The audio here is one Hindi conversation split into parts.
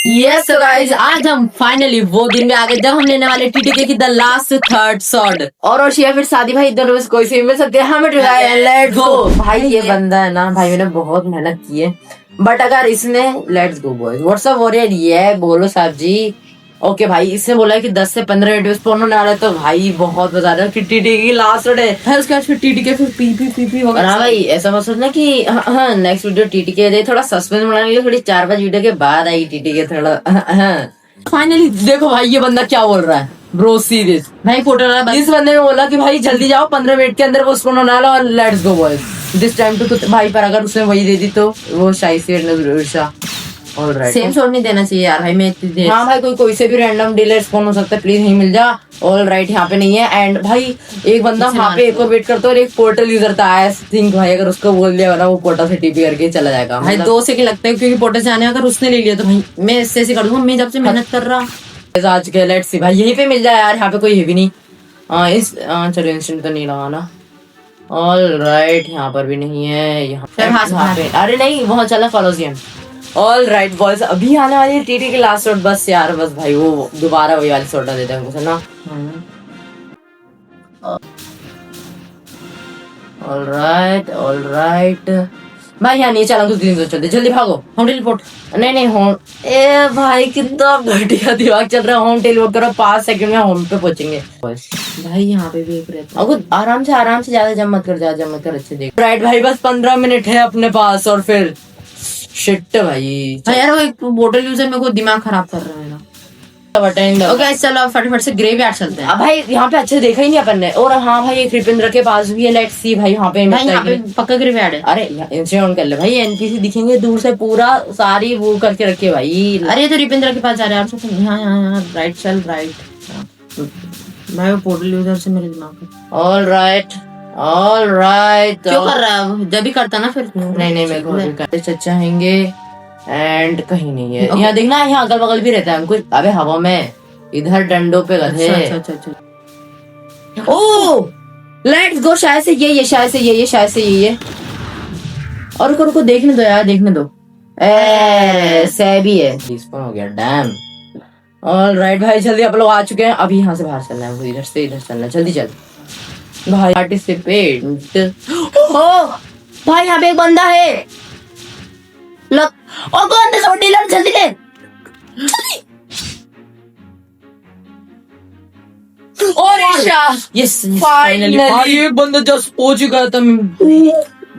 यस गाइस, आज हम फाइनली वो दिन में आ गए जब हम लेने वाले टीटीके की द लास्ट थर्ड शॉट। और या फिर शादी भाई इधर में से कोई से मिल सकते हैं हमें लेट्स गो। भाई ये बंदा है ना भाई, मैंने बहुत मेहनत की है, बट अगर इसने लेट्स गो बॉयज व्हाट्सअप हो रहा है ये बोलो साहब जी। ओके भाई, इसने बोला है कि 10 से 15 मिनट स्पॉन होने वाला है, तो भाई बहुत बता रहा है कि टीटीके की लास्ट डे है। उसके बाद फिर टीटीके फिर पीपी वगैरह। हाँ भाई, ऐसा मत सोचना कि हाँ नेक्स्ट वीडियो टीटीके दे, थोड़ा सस्पेंस बनाने के लिए थोड़ी 4-5 वीडियो के बाद आई टीटीके थोड़ा। फाइनली देखो भाई ये बंदा क्या बोल रहा है ब्रो, सीरियस भाई फोटो वाला। इस बंदे ने बोला कि भाई जल्दी जाओ 15 मिनट के अंदर वो स्पॉन होने वाला और let's go boys this time too भाई। पर अगर उसने वही दे दी तो वो शायद सेम शॉट नहीं देना चाहिए यार भाई। मैं इतनी देर हाँ भाई, कोई से भी रैंडम डीलर स्पॉन हो सकता है, प्लीज नहीं मिल जा। ऑल राइट, यहाँ पे नहीं है। एंड भाई एक बंदा वहाँ पे एक और वेट करता है और एक पोर्टल यूजर था आई थिंक भाई, अगर उसको बोल दिया ना वो पोर्टल से टीपी करके चला जाएगा भाई। 2 सेकंड लगता है क्योंकि पोर्टल से आने, अगर उसने ले लिया तो भाई मैं इससे ऐसे कर दूंगा। मैं जब से मेहनत कर रहा आज के लेट्स सी भाई यहीं पे मिल जाए यार, यहाँ पे कोई है भी नहीं। चलो इंस्टेंट तो नहीं लगाना। ऑल राइट, यहाँ पर भी नहीं है। यहाँ पे अरे नहीं, वहाँ चला कॉलोसियम। ऑल राइट बॉयज, अभी आने वाली है टीटी की लास्ट शॉट। बस यार बस भाई वो दोबारा वही वाली शॉट देते हैं मुझे ना। ऑल राइट भाई, यहाँ नहीं चला कुछ दिन चलते, जल्दी भागो। होम टेलीपोर्ट नहीं होम। ए भाई कितना घटिया दिमाग चल रहा है। होम टेलीपोर्ट करो, 5 सेकंड में होम पे पहुंचेंगे भाई। यहाँ पे भी एक रहता है, आराम से ज्यादा जम मत कर अच्छे देख। राइट भाई, बस 15 मिनट है अपने पास और फिर शिट भाई। यार वो एक बोतल यूजर मेरे को दिमाग खराब कर रहा है ना। ओके चलो फटाफट से ग्रेवयार्ड चलते हैं। भाई यहाँ पे अच्छे देखा ही नहीं अपन ने। और हाँ भाई, एक रिपिंद्र के पास भी है, लेट्स सी भाई यहाँ पे पक्का ग्रेवयार्ड है। अरे इनसे ऑन कर ले भाई, एनपीसी दिखेंगे दूर से, पूरा सारी वो करके रखे भाई। अरे तो रिपिंद्र के पास जा रहे हैं यहाँ राइट चल राइट भाई। वो पोर्टल यूजर से मेरे दिमाग में। ऑल राइट क्यों कर रहा है? जब भी करता ना फिर नहीं मेरे को चचा हैंगे एंड कहीं नहीं है। यहाँ देखना, यहाँ अगल बगल भी रहता है कुछ। अबे हवा में इधर डंडों पे गधे। अच्छा। ओ लेट्स गो, शायद से ये शायद से ये और रुको देखने दो यार, देखने दो। सैबी है, रिस्पॉन हो गया डैम। ऑल राइट भाई, जल्दी आप लोग आ चुके हैं। अभी यहाँ से बाहर चलना है, इधर से इधर चलना है, जल्दी चल भाई। पार्टिसिपेट भाई, यहाँ पे एक बंदा है लग। और कौन है डीलर, जल्दी ले और यस फाइनली भाई एक बंदा जस्ट पहुंच चुका था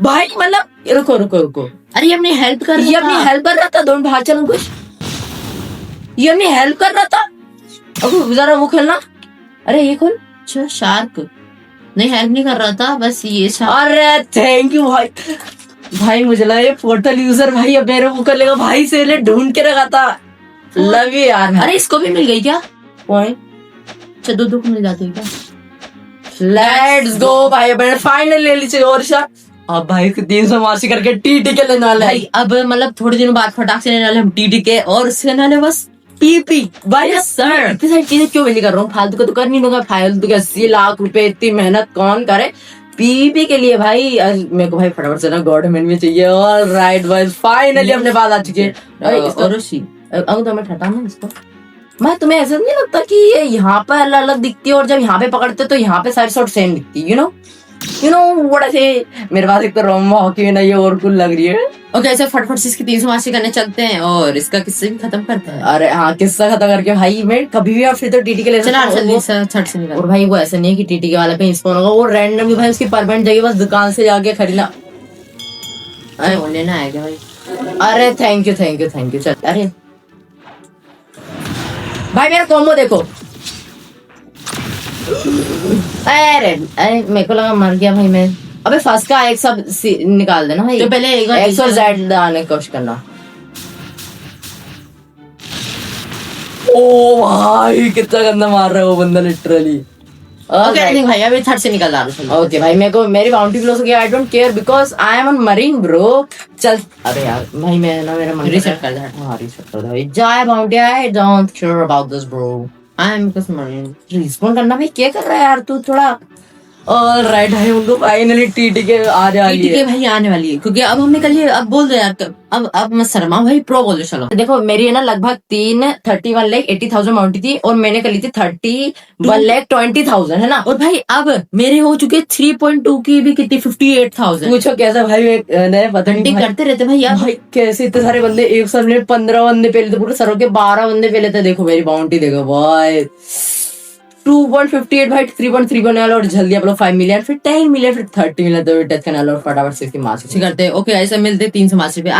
भाई। मतलब रुको अरे ये अपनी हेल्प कर रहा था। दोनों बाहर चलो कुछ, ये अपनी हेल्प कर रहा था। अब जरा वो खेलना। अरे ये कौन? अच्छा शार्क नहीं, हेल्प नहीं कर रहा था बस ये। अरे थैंक यू भाई मुझे लगा ये पोर्टल यूजर भाई अब मेरे को कर लेगा भाई। से ले ढूंढ के रखा था, लव यू यार। अरे इसको भी मिल गई क्या पॉइंट? अच्छा 2 को मिल जाती है क्या? लेट्स गो भाई, मैंने फाइनल ले ली चाहिए। और अब भाई 300 मार्सी करके टीटी के लेने वाले भाई। अब मतलब थोड़े दिनों बाद फटाक से लेने वाले हम टीटी के, और उससे लेने वाले बस पीपी भाई। सर इतनी सारी चीजें क्यों मिली कर रहा हूँ, फालतू का तो कर नहीं दूंगा। फालतू के 80 लाख रुपए इतनी मेहनत कौन करे पीपी के लिए भाई। मेरे को भाई फटाफट से ना गवर्नमेंट में चाहिए। ऑल राइट बॉयज, फाइनली अपने पास आ चुके हैं। तो मैं ठटा ना इसको। मैं तुम्हें ऐसा नहीं लगता कि ये यहाँ पर अलग अलग दिखती है और जब यहाँ पे पकड़ते तो यहाँ पे सारी शॉट सेम दिखती है? यू नो व्हाट आई से। मेरे पास एक तो रोम्बा हॉकी में ना ये और कुल लग रही है। ओके ऐसे फटफट से इसकी 300 मार्सी करने चलते हैं और इसका किस्सा भी खत्म करते हैं। अरे हाँ, किस्सा खत्म करके भाई मैं कभी भी फिर तो टीटी के ले सकता। और भाई वो ऐसा नहीं है कि टीटी के वाले पे स्पॉन होगा, वो रैंडमली भाई उसकी परमानेंट जगह बस दुकान से जाके खरीदना। अरे वो लेना है क्या भाई? अरे थैंक यू चल। अरे भाई मेरा कॉम्बो देखो। अरे मेरे को लगा मर गया भाई मैं। अबे फर्स्ट का एक सब निकाल देना भाई, तो पहले एक्स और जेड आने की कोशिश करना। ओ भाई कितना गंदा मार रहा है वो बंदा लिटरली। ओके भाई अभी थर्ड से निकल रहा है। ओके भाई मेरे को मेरी बाउंड्री क्लोज हो गया। I don't care because I am on marine bro. चल अरे यार भाई मैं ना मेरा मन रीसेट कर दे। हां रीसेट कर दे भाई। जाए boundary, I don't care about this bro. I am because marine. Respond करना भाई, क्या कर रहा है यार तू? थोड़ा और राइट भाई उनको फाइनली टीटी के आने वाली टीटी के है। भाई आने वाली है, क्योंकि अब हमने कल ये अब बोल दो यार, अब मत शर्मा भाई, प्रो बोलो चलो। देखो मेरी है ना लगभग 31,80,000 माउंटी थी और मैंने करी थी 31,20,000 है ना। और भाई अब मेरे हो चुके 3.2 की भी कितनी 58,000। पूछो कैसा भाई, मैंने पता नहीं भाई, करते रहते भाई यार। भाई कैसे इतने सारे बंदे एक साथ में 15 बंदे पहले थे, पूरे सरों के 12 बंदे पहले थे। देखो मेरी बाउंटी देखो भाई 2.58 भाई 3.3 बनने वाला, और जल्दी आप लोग 5 मिलियन, फिर 10 मिलियन, फिर 30 मिलियन तो टच करने वाला, और फटाफट से इसकी मास्टर करते हैं। ओके ऐसा मिलते 300 मास्टर पे।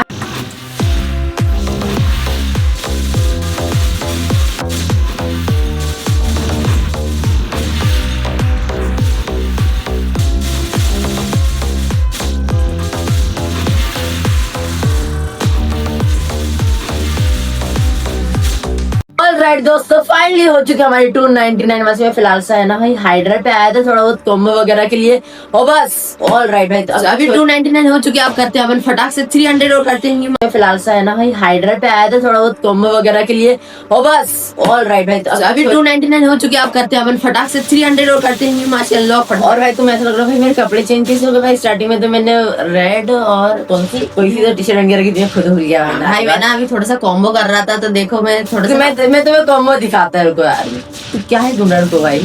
राइट दोस्तों, फाइनली हो चुकी हमारी 299 वैसे में। फिलहाल से है ना भाई हाइड्रा पे आया था थोड़ा बहुत कॉम्बो वगैरह के लिए, और बस। ऑल राइट भाई, तो अभी 299 हो चुके, आप करते हैं अपन फटाक से 300 और करते हैं। फिलहाल से है ना भाई हाइड्रा पे आया था थोड़ा बहुत कॉम्बो वगैरह के लिए, और बस। ऑल राइट भाई, तो अभी 299 हो चुके, आप करते हैं अपन फटाक से 300 और करते हैं माशाल्लाह। और भाई तुम्हें ऐसा लग रहा है भाई मेरे कपड़े चेंज कैसे हो गए भाई? स्टार्टिंग में तो मैंने रेड और कौन सी कोई सी टी शर्ट वगैरह की खुद हो गया भाई मैं ना अभी थोड़ा सा कॉम्बो कर रहा था, तो देखो मैं थोड़ा सा मैं तुम्हें कॉम्बो दिखाता है, रुको यार। तो क्या है ढूंढर को भाई,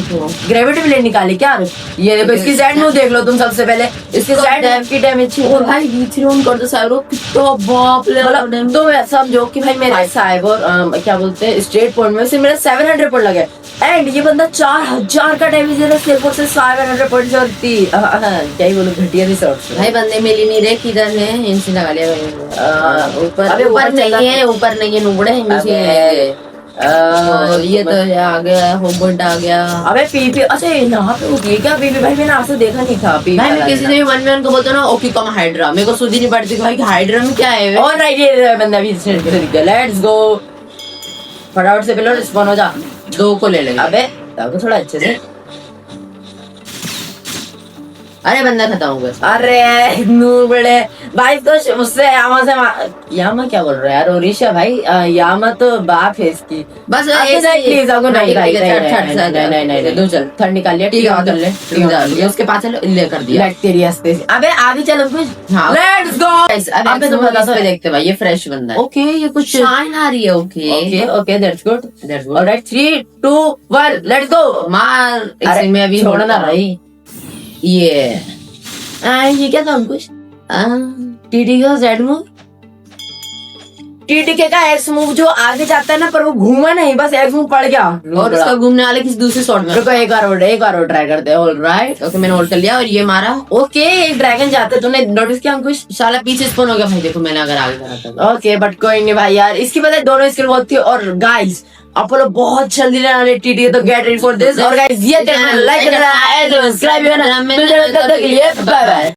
ग्रेविटी ब्लेड निकाली क्या? ये देखो इसकी साइड में देख लो तुम सबसे पहले, इसकी साइड की डैमेज। और भाई नीचे ऑन कर दो साइबर, कितना बाप रे। मतलब तो मैं समझो कि भाई मेरे साइबर क्या बोलते हैं स्ट्रेट पॉइंट में से मेरा 700 पॉइंट लगे, एंड ये बंदा 4000 का डैमेज दे रहा है सिर्फ से 700 पॉइंट से। और क्या ही बोलो, घटिया सी शॉट भाई बंदे मिली नहीं रहे, किधर है? इनसे लगा लिया भाई। ऊपर अबे ऊपर नहीं है, ऊपर नहीं है, नुबड़े हैं नीचे है। ये तो आ गया, होम पॉइंट आ गया। अबे पीपी, अच्छा यहाँ पे उठी क्या पीपी? भाई मैंने आपसे देखा नहीं था पीपी। भाई मैं किसी से भी 1v1 को बोलता हूँ ना ओके कम हाइड्रा, मेरे को सुधी नहीं पड़ती भाई कि हाइड्रा में क्या है। और राइट ये बंदा भी लेट्स गो, फटाफट से पहले रिस्पॉन हो जा। 2 को ले लेंगे। अबे तो थोड़ा अच्छे से। अरे बंदा खत्म हो गया। अरे नूर बड़े भाई, तो मुझसे यामा से यामा क्या बोल रहा है यार? ओरिशा भाई, यामा तो बाप है इसकी। बस प्लीज आपको नहीं दो चल थर्ड निकाल लिया, ठीक है उसके पास ले कर दिया। तेरी हंसते। अबे आगे चलो कुछ। हाँ लेट्स गो। अबे तुम इस पे देखते भाई, ये फ्रेश बंदा है। ओके ये कुछ शाइन आ रही है। Okay okay that's good. Alright 3 2 1 let's go. मार इसमें अभी छोड़ना भाई। ये क्या था कुछ टीटी का जेड मूव, टीटीके का एक्स मूव जो आगे जाता है ना, पर वो घूमा नहीं, बस एक्स मूव पड़ गया और उसका घूमने वाले किसी दूसरे शॉट में। रुको एक बार और ट्राई करते हैं। ऑलराइट ओके मैंने होल्ड कर लिया और ये मारा। ओके एक ड्रैगन जाते, तूने नोटिस किया अंकुश? साला पीछे स्पॉन हो गया भाई, देखो मैंने अगर आगे करा था। ओके बट कोई नहीं भाई यार, इसकी वजह दोनों स्किल बहुत थी। और गाइस अपोलो बहुत जल्दी रहने वाले टीटी, तो गेट रेडी फॉर दिस। और गाइस ये लाइक करना है, सब्सक्राइब करना है। Bye bye.